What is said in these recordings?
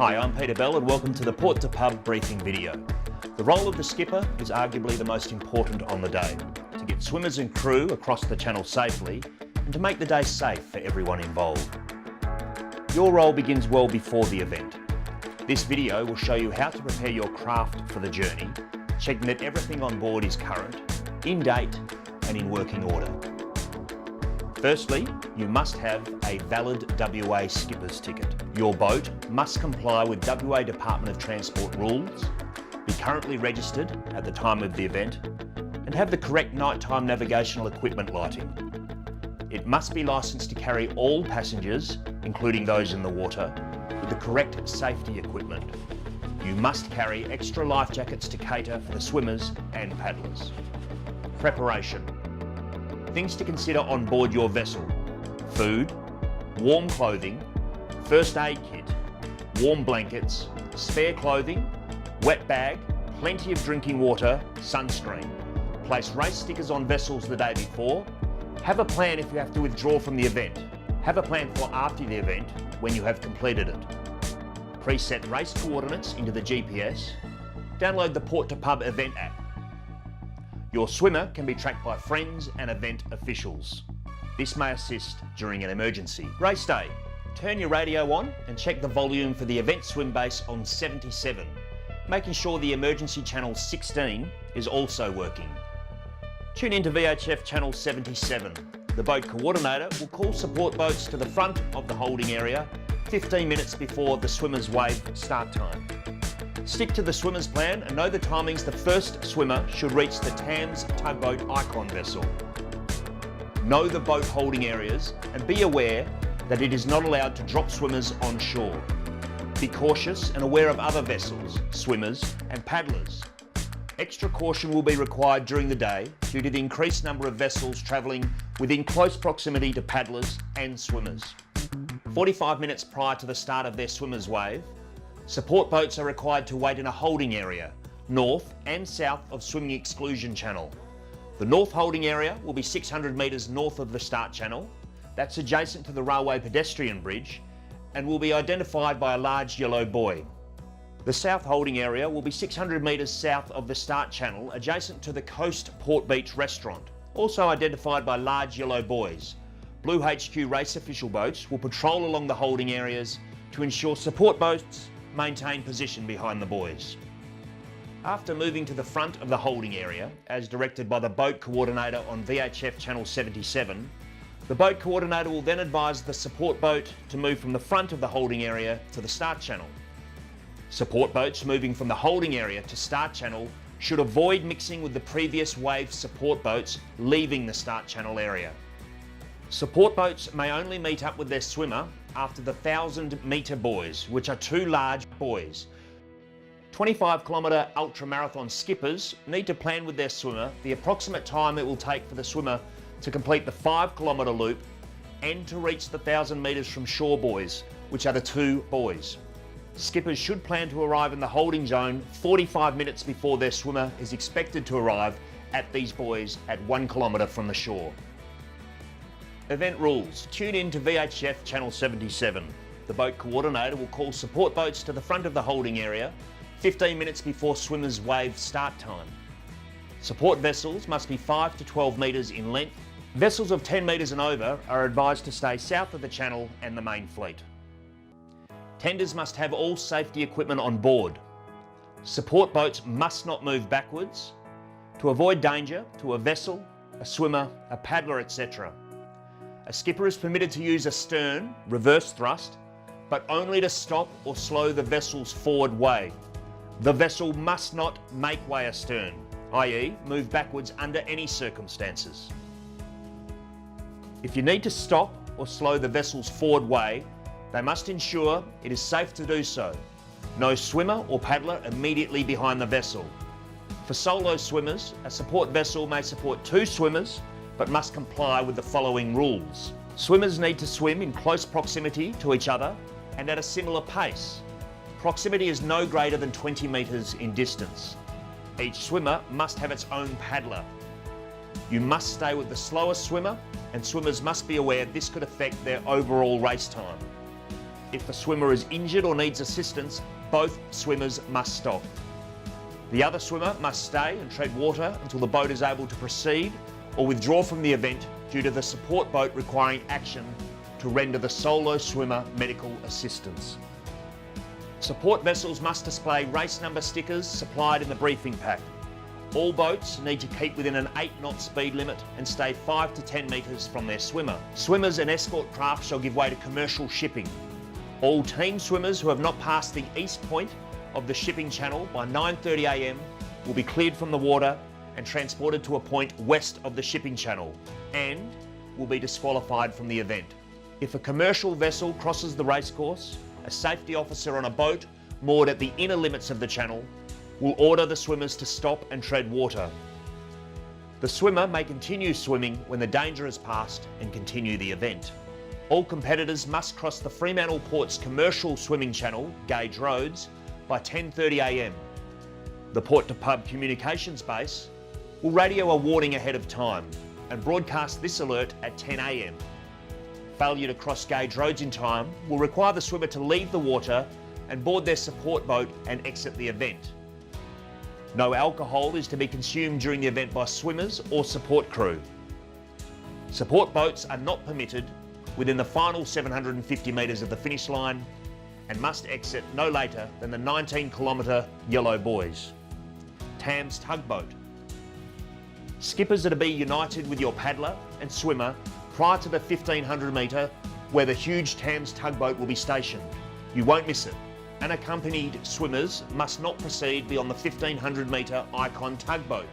Hi, I'm Peter Bell and welcome to the Port to Pub briefing video. The role of the skipper is arguably the most important on the day, to get swimmers and crew across the channel safely and to make the day safe for everyone involved. Your role begins well before the event. This video will show you how to prepare your craft for the journey, checking that everything on board is current, in date and in working order. Firstly, you must have a valid WA skipper's ticket. Your boat must comply with WA Department of Transport rules, be currently registered at the time of the event, and have the correct nighttime navigational equipment lighting. It must be licensed to carry all passengers, including those in the water, with the correct safety equipment. You must carry extra life jackets to cater for the swimmers and paddlers. Preparation. Things to consider on board your vessel: food, warm clothing, first aid kit, warm blankets, spare clothing, wet bag, plenty of drinking water, sunscreen. Place race stickers on vessels the day before. Have a plan if you have to withdraw from the event. Have a plan for after the event when you have completed it. Preset race coordinates into the GPS. Download the Port to Pub event app. Your swimmer can be tracked by friends and event officials. This may assist during an emergency. Race day. Turn your radio on and check the volume for the event swim base on 77, making sure the emergency channel 16 is also working. Tune into VHF channel 77. The boat coordinator will call support boats to the front of the holding area 15 minutes before the swimmer's wave start time. Stick to the swimmer's plan and know the timings the first swimmer should reach the TAMS tugboat icon vessel. Know the boat holding areas and be aware that it is not allowed to drop swimmers on shore. Be cautious and aware of other vessels, swimmers and paddlers. Extra caution will be required during the day due to the increased number of vessels travelling within close proximity to paddlers and swimmers. 45 minutes prior to the start of their swimmer's wave, support boats are required to wait in a holding area, north and south of swimming exclusion channel. The north holding area will be 600 metres north of the start channel. That's adjacent to the railway pedestrian bridge and will be identified by a large yellow buoy. The south holding area will be 600 metres south of the start channel, adjacent to the Coast Port Beach restaurant, also identified by large yellow buoys. Blue HQ race official boats will patrol along the holding areas to ensure support boats maintain position behind the buoys. After moving to the front of the holding area, as directed by the boat coordinator on VHF channel 77, the boat coordinator will then advise the support boat to move from the front of the holding area to the start channel. Support boats moving from the holding area to start channel should avoid mixing with the previous wave support boats leaving the start channel area. Support boats may only meet up with their swimmer after the 1,000 metre buoys, which are two large buoys. 25-kilometre ultramarathon skippers need to plan with their swimmer the approximate time it will take for the swimmer to complete the 5-kilometre loop and to reach the 1,000 metres from shore buoys, which are the two buoys. Skippers should plan to arrive in the holding zone 45 minutes before their swimmer is expected to arrive at these buoys at 1 kilometre from the shore. Event rules. Tune in to VHF channel 77. The boat coordinator will call support boats to the front of the holding area 15 minutes before swimmer's wave start time. Support vessels must be 5 to 12 metres in length. Vessels of 10 metres and over are advised to stay south of the channel and the main fleet. Tenders must have all safety equipment on board. Support boats must not move backwards to avoid danger to a vessel, a swimmer, a paddler, etc. A skipper is permitted to use a stern, reverse thrust, but only to stop or slow the vessel's forward way. The vessel must not make way astern, i.e. move backwards under any circumstances. If you need to stop or slow the vessel's forward way, they must ensure it is safe to do so. No swimmer or paddler immediately behind the vessel. For solo swimmers, a support vessel may support 2 swimmers, but must comply with the following rules. Swimmers need to swim in close proximity to each other and at a similar pace. Proximity is no greater than 20 metres in distance. Each swimmer must have its own paddler. You must stay with the slowest swimmer, and swimmers must be aware this could affect their overall race time. If the swimmer is injured or needs assistance, both swimmers must stop. The other swimmer must stay and tread water until the boat is able to proceed or withdraw from the event due to the support boat requiring action to render the solo swimmer medical assistance. Support vessels must display race number stickers supplied in the briefing pack. All boats need to keep within an 8-knot speed limit and stay 5 to 10 metres from their swimmer. Swimmers and escort craft shall give way to commercial shipping. All team swimmers who have not passed the east point of the shipping channel by 9:30 a.m. will be cleared from the water and transported to a point west of the shipping channel and will be disqualified from the event. If a commercial vessel crosses the racecourse, a safety officer on a boat moored at the inner limits of the channel will order the swimmers to stop and tread water. The swimmer may continue swimming when the danger is passed and continue the event. All competitors must cross the Fremantle Port's commercial swimming channel, Gage Roads, by 10:30 a.m. The Port to Pub communications base will radio a warning ahead of time and broadcast this alert at 10 a.m. Failure to cross Gage Roads in time will require the swimmer to leave the water and board their support boat and exit the event. No alcohol is to be consumed during the event by swimmers or support crew. Support boats are not permitted within the final 750 metres of the finish line and must exit no later than the 19-kilometre Yellow Buoys. Thames Tugboat. Skippers are to be united with your paddler and swimmer prior to the 1500 metre where the huge Thames tugboat will be stationed. You won't miss it. Unaccompanied swimmers must not proceed beyond the 1500 metre Icon tugboat.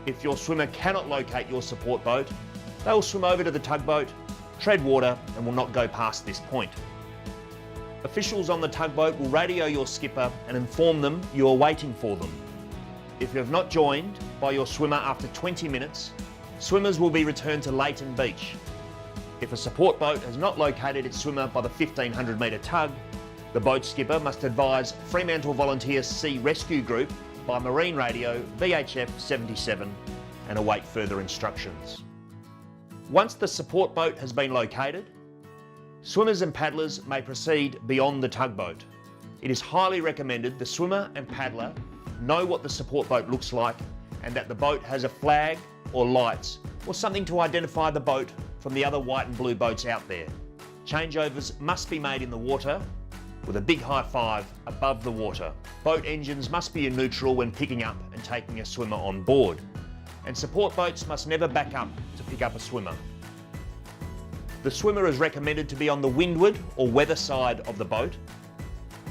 If your swimmer cannot locate your support boat, they will swim over to the tugboat, tread water and will not go past this point. Officials on the tugboat will radio your skipper and inform them you are waiting for them. If you have not joined by your swimmer after 20 minutes, swimmers will be returned to Leighton Beach. If a support boat has not located its swimmer by the 1500 metre tug, the boat skipper must advise Fremantle Volunteer Sea Rescue Group by marine radio VHF 77 and await further instructions. Once the support boat has been located, swimmers and paddlers may proceed beyond the tugboat. It is highly recommended the swimmer and paddler know what the support boat looks like and that the boat has a flag or lights or something to identify the boat from the other white and blue boats out there. Changeovers must be made in the water with a big high five above the water. Boat engines must be in neutral when picking up and taking a swimmer on board. And support boats must never back up to pick up a swimmer. The swimmer is recommended to be on the windward or weather side of the boat.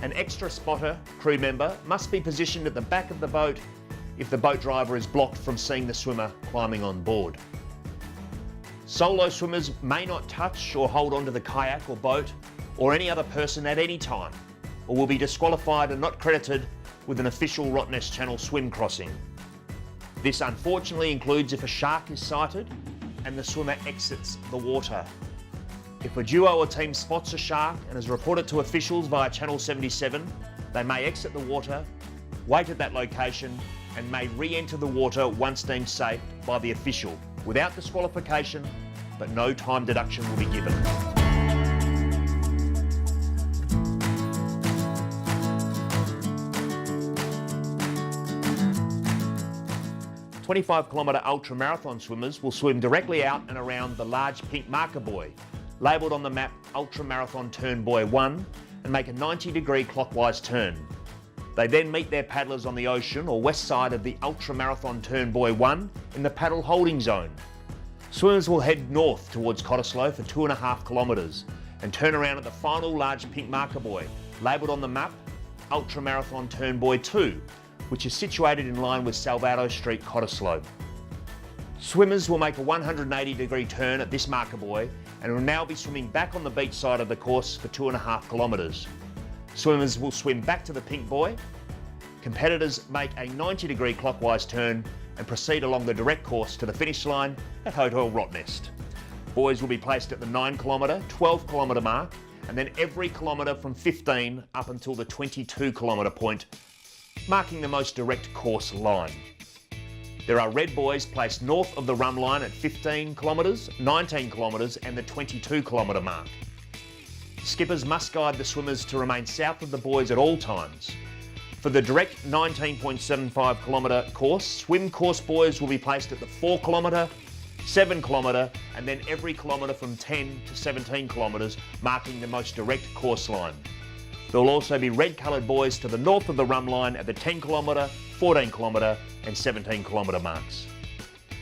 An extra spotter crew member must be positioned at the back of the boat if the boat driver is blocked from seeing the swimmer climbing on board. Solo swimmers may not touch or hold onto the kayak or boat or any other person at any time, or will be disqualified and not credited with an official Rottnest Channel swim crossing. This unfortunately includes if a shark is sighted and the swimmer exits the water. If a duo or team spots a shark and is reported to officials via Channel 77, they may exit the water, wait at that location and may re-enter the water once deemed safe by the official, without disqualification, but no time deduction will be given. 25-kilometre ultra-marathon swimmers will swim directly out and around the large pink marker buoy, labelled on the map Ultra-Marathon Turn Buoy 1, and make a 90-degree clockwise turn. They then meet their paddlers on the ocean or west side of the Ultra-Marathon Turn Buoy 1 in the paddle holding zone. Swimmers will head north towards Cottesloe for 2.5 kilometres and turn around at the final large pink marker buoy, labelled on the map Ultra-Marathon Turn Buoy 2, which is situated in line with Salvato Street, Cottesloe. Swimmers will make a 180-degree turn at this marker buoy and will now be swimming back on the beach side of the course for 2.5 kilometres. Swimmers will swim back to the pink buoy. Competitors make a 90-degree clockwise turn and proceed along the direct course to the finish line at Hotel Rottnest. Buoys will be placed at the 9-kilometre, 12-kilometre mark, and then every kilometre from 15 up until the 22-kilometre point, marking the most direct course line. There are red buoys placed north of the rum line at 15 kilometres, 19 kilometres and the 22-kilometre mark. Skippers must guide the swimmers to remain south of the buoys at all times. For the direct 19.75 kilometre course, swim course buoys will be placed at the 4 kilometre, 7 kilometre and then every kilometre from 10 to 17 kilometres, marking the most direct course line. There will also be red coloured buoys to the north of the run line at the 10 kilometre, 14 kilometre and 17 kilometre marks.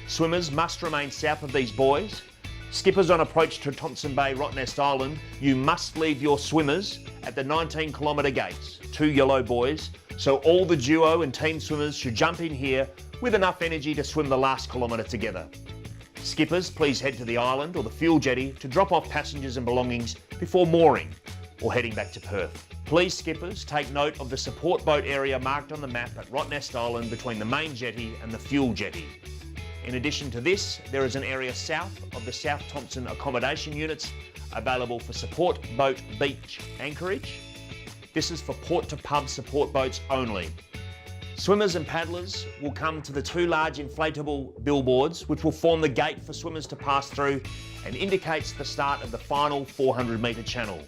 Swimmers must remain south of these buoys. Skippers on approach to Thompson Bay, Rottnest Island, you must leave your swimmers at the 19 kilometre gates, 2 yellow buoys, so all the duo and team swimmers should jump in here with enough energy to swim the last kilometre together. Skippers, please head to the island or the fuel jetty to drop off passengers and belongings before mooring or heading back to Perth. Please, skippers, take note of the support boat area marked on the map at Rottnest Island between the main jetty and the fuel jetty. In addition to this, there is an area south of the South Thompson accommodation units available for support boat beach anchorage. This is for port to pub support boats only. Swimmers and paddlers will come to the 2 large inflatable billboards which will form the gate for swimmers to pass through and indicates the start of the final 400 metre channel.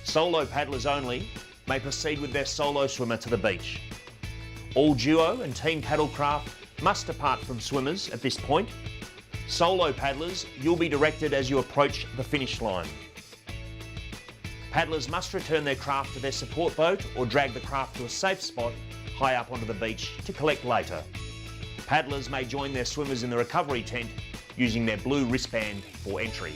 Solo paddlers only may proceed with their solo swimmer to the beach. All duo and team paddlecraft must depart from swimmers at this point. Solo paddlers, you'll be directed as you approach the finish line. Paddlers must return their craft to their support boat or drag the craft to a safe spot high up onto the beach to collect later. Paddlers may join their swimmers in the recovery tent using their blue wristband for entry.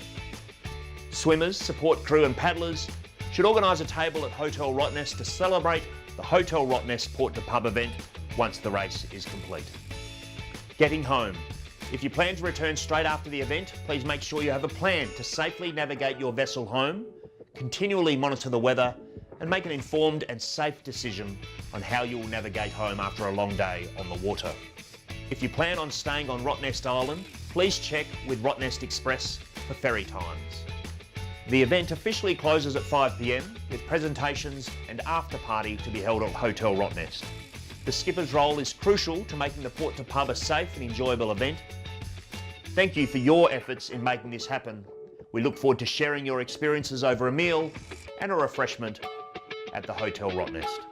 Swimmers, support crew and paddlers should organise a table at Hotel Rottnest to celebrate the Hotel Rottnest Port to Pub event once the race is complete. Getting home. If you plan to return straight after the event, please make sure you have a plan to safely navigate your vessel home, continually monitor the weather and make an informed and safe decision on how you will navigate home after a long day on the water. If you plan on staying on Rottnest Island, please check with Rottnest Express for ferry times. The event officially closes at 5 p.m. with presentations and after party to be held at Hotel Rottnest. The skipper's role is crucial to making the Port to Pub a safe and enjoyable event. Thank you for your efforts in making this happen. We look forward to sharing your experiences over a meal and a refreshment at the Hotel Rottnest.